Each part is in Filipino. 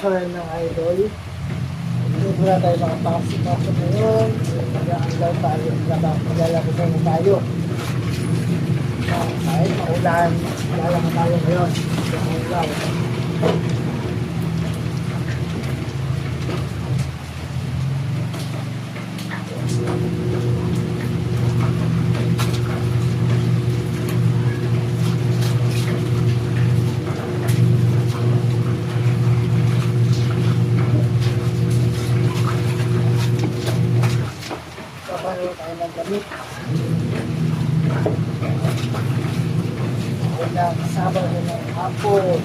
concern ng idol. Hindi wala tayo makapasok ngayon. Mag-aanglaw tayo. Maglalakot na tayo. Kahit maulan, lalakot tayo ngayon. Mag-aanglaw. Papalo tayo ng damit. Walang sabaw na ng hapon.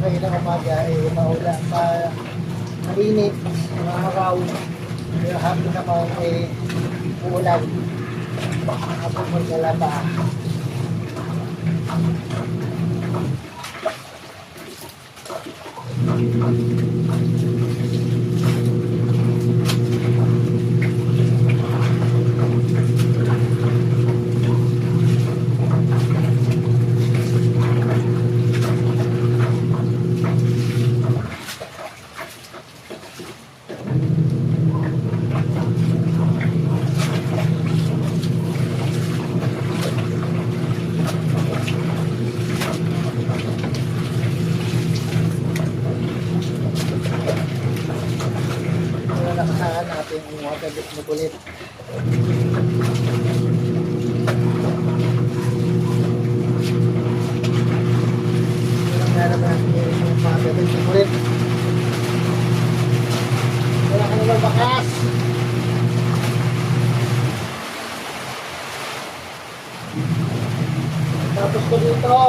Kailang umaga ay maulan pa, mainit, mga araw. Kaya hapon naman ay uulan. Hapon maglalaba. Nakasahan natin yung water bit mo ulit. Walang natin yung water bit mo ulit. Wala ka naman bakas. Tapos ko dito.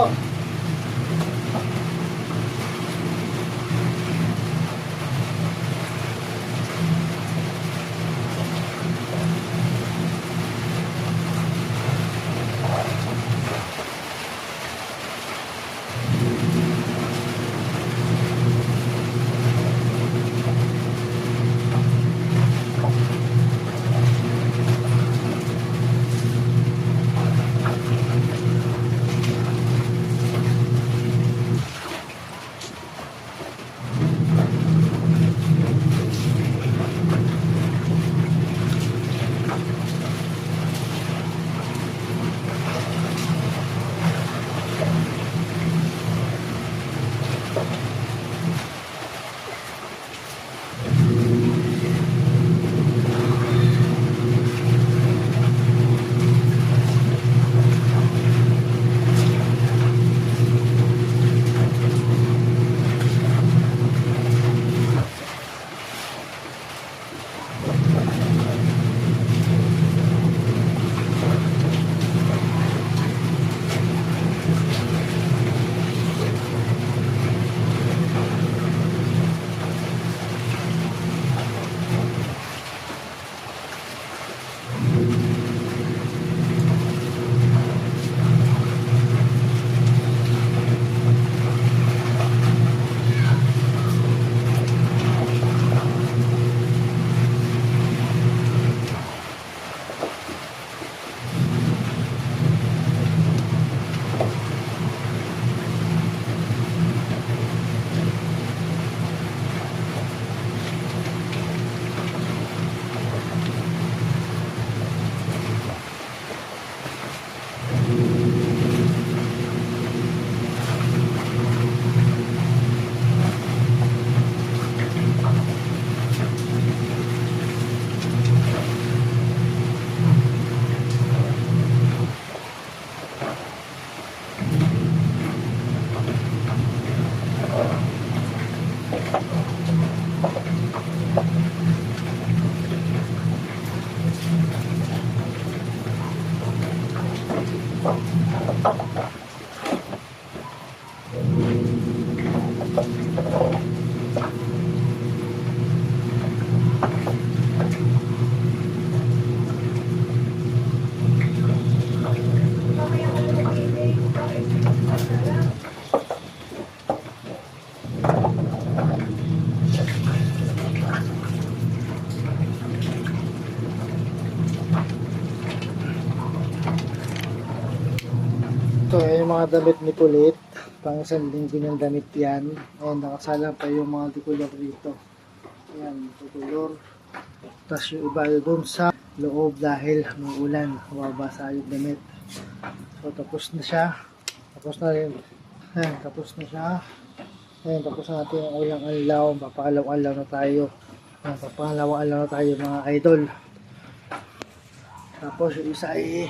Ito yung mga damit ni Kulit. Pang isang linggo ng damit yan. Ayan, nakasala pa yung mga dikulor dito. Ayan, dikulor. Tapos yung iba doon sa loob dahil may ulan. Mababasa yung damit. So, tapos na siya. Tapos na rin. Ayan, tapos na siya. Ayan, tapos na natin ang ulang alaw. Papakalawang alaw na tayo. Ayan, papakalawang alaw na tayo mga idol. Tapos yung isa ay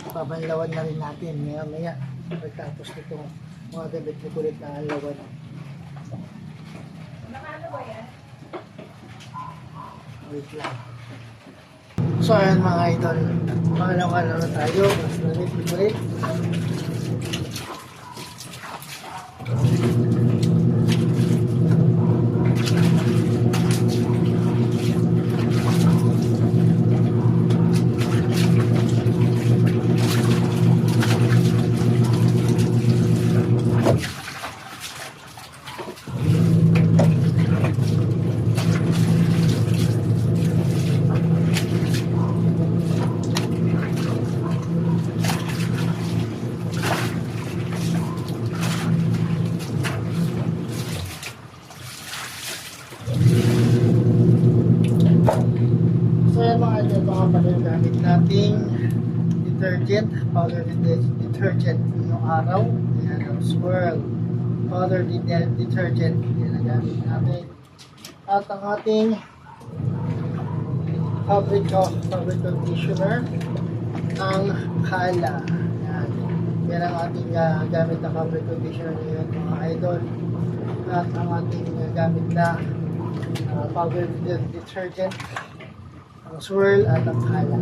pabanlawan na rin natin maya pagkatapos nito mga damit ni Kulit na alawan. Wait lang. So ayan mga idol, pakalawang alaw na tayo. Mas damit ni Kulit. So yan mga idol, mga panagamit nating detergent, powder detergent ngayong araw. Yan ang Swirl powder detergent. Yan ang gamit natin. At ang ating fabric conditioner, ang Kala. Yan. Yan ang ating gamit na fabric conditioner ngayon mga idol. At ang ating gamit na powder detergent, ang Swirl at ang Kala.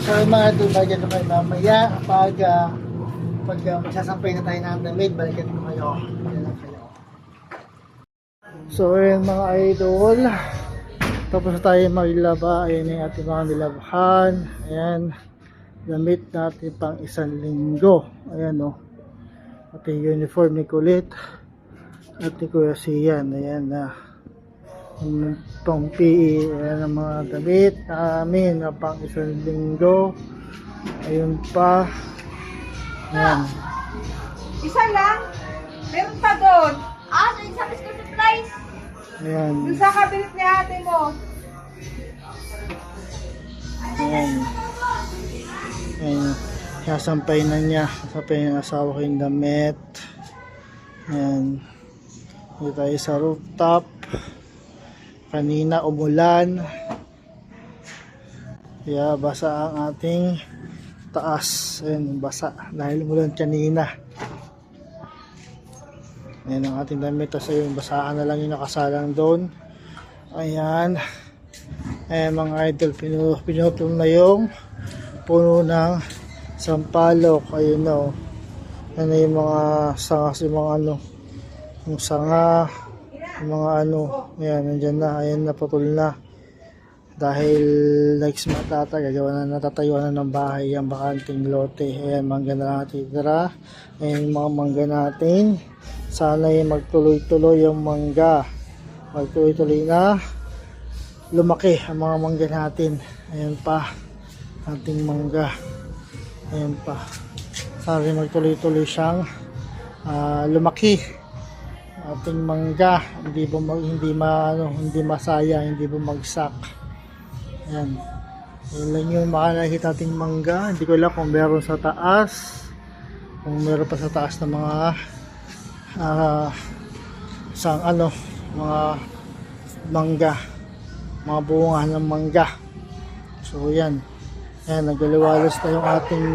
So mga tulbagan naman mamaya pag magsasampay na tayo ng damit, balikan ko kayo. Yan lang kayo. So ayan mga idol, tapos na tayo maglaba. Ayan yung ating mga nilabahan. Ayan, damit natin pang isang linggo. Ayan o, ating uniform ni Kulit at ni Kuya Sian. Ayan na pang PE. Ayan ang mga damit namin na pang isang linggo. Ayun pa. Ayan. Isa lang? Meron pa doon. Doon sa Bisco Supplies. Ayan. Doon sa kabinet ni ate mo. Ayan. Ayan. Sasampay na niya. Sasampay ng asawa ko yung damit. Ayan. Dito tayo sa rooftop. Kanina umulan. Kaya basa ang ating taas. Ayan, basa. Dahil umulan kanina. Ayan ang ating damit. Tapos yung basaan na lang yung nakasalang doon. Ayan. Ayan mga idol. Pinutol na yung puno ng sampalok. Ayun na o. Ayan na yung mga sanga. Yung mga ano. Yung sanga. Yung mga ano. Ayan. Nandyan na. Ayan na. Putol na. Dahil next month ata gagawa na, natatayuan na ng bahay ang bakanting lote. Ayan, mangga na natin tira. Ayan yung mga mangga natin. Sana yung magtuloy-tuloy yung mangga. Magtuloy-tuloy na lumaki ang mga mangga natin. Ayan pa ating mangga. Ayan pa. Sana yung magtuloy-tuloy siyang lumaki ating mangga. Hindi masaya, hindi bumagsak. Ayan. Ayan lang yung makakita ating mangga. Hindi ko alam kung meron sa taas. Kung meron pa sa taas na mga mga mangga, mga bunga ng mangga. So yan, ayan, nagliliwalas na yung ating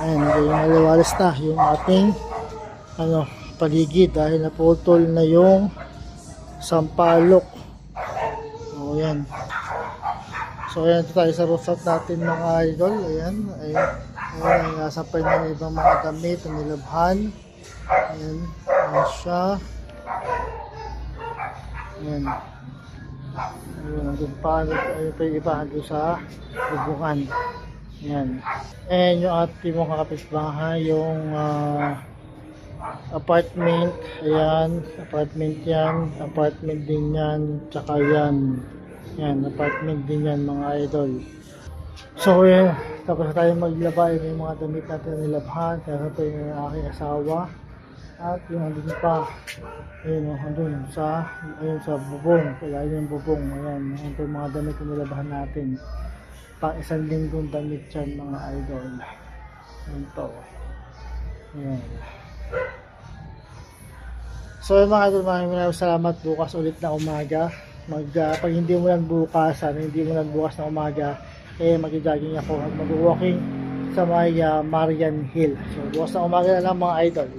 ayan, nagliliwalas na yung ating paligid dahil naputol na yung sampalok. So yan. So ayan, ito tayo sa rooftop natin mga idol. Ayan, ayan, nasampay na yung ibang mga damit na nilabhan. Ayan, ayan siya. Ayan. Ayun, nandun pa, ayun pa yung iba doon sa bubungan. Ayan. And yung ating mga kapitbahay, yung apartment. Ayan, apartment yan. Apartment din yan. Tsaka yan. Yan, apartment din yan mga idol. So ayan, tapos na tayo maglaba. Yung mga damit natin nilabhan. Kaya ito yung aking asawa. At yung andun pa, ayun o, andun sa bubong, kaya yung bubong, ayan, ito yung mga damit na nilabahan natin. Pang isang linggong damit yan mga idol. Ayan to. Ayan. So yun mga idol, maraming salamat. Bukas ulit na umaga. Pag hindi mo lang bukas, hindi mo lang bukas na umaga, mag-jogging ako at mag-walking sa may Marian Hill. So bukas na umaga na lang mga idol.